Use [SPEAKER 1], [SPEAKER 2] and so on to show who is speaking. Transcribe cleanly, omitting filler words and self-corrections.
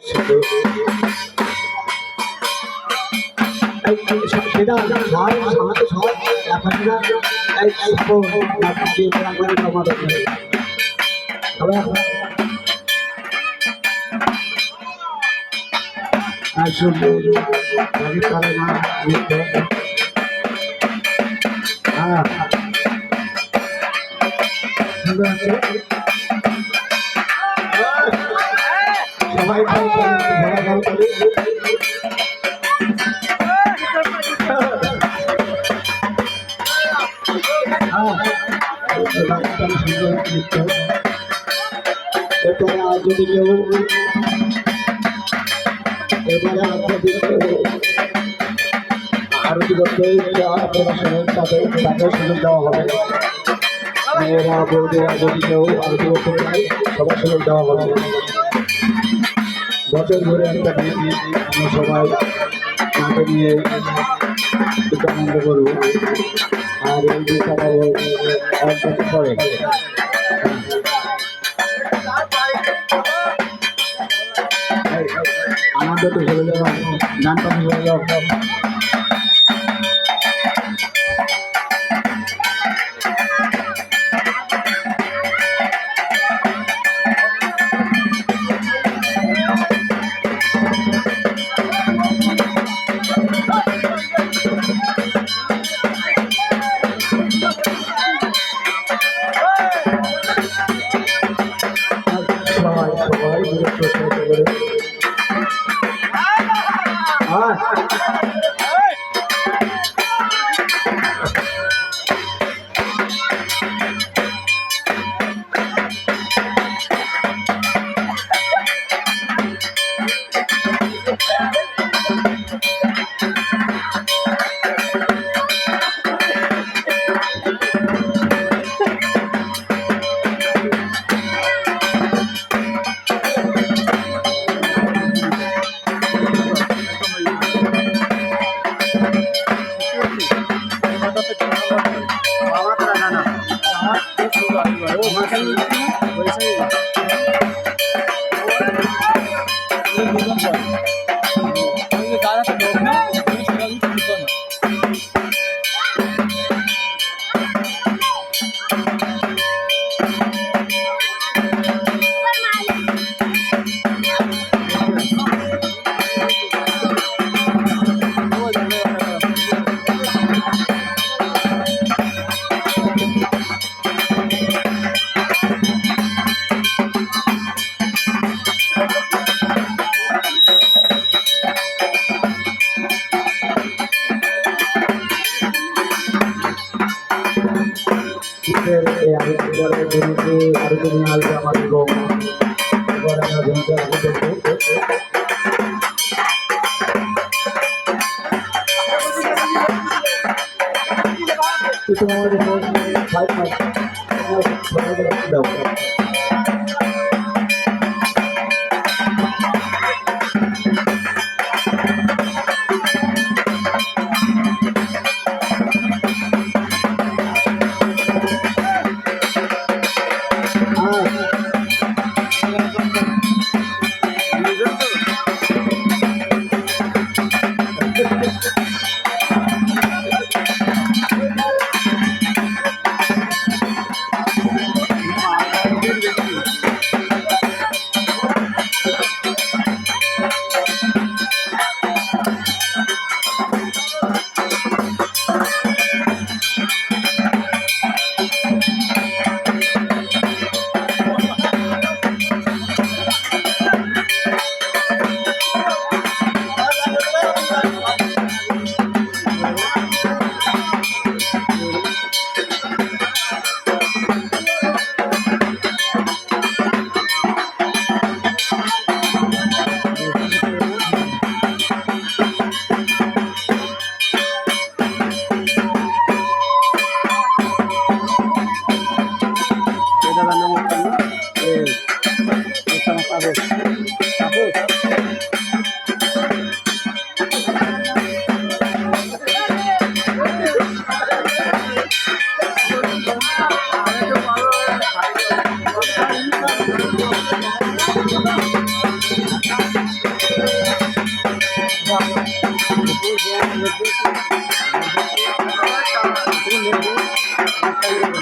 [SPEAKER 1] সেটা সবাই আমাদের সবাই আপনারা এই আসলে আগে পারে না হ্যাঁ সবাই এরপরে যদি কেউ এবারে আপনাদের আরতি করতে তাকে সুযোগ দেওয়া হবে মেয়েরা বৌদিরা যদি কেউ আরতি করতে চায় সবার সুযোগ দেওয়া হবে বছর ধরে একটা দিন আমরা সবাই তাকে নিয়ে একটু আনন্দ করবো আর এই দিনটা এক বছর পরে আনন্দ তো চলে যাওয়া গান পাখি চলে যাওয়া Thank you.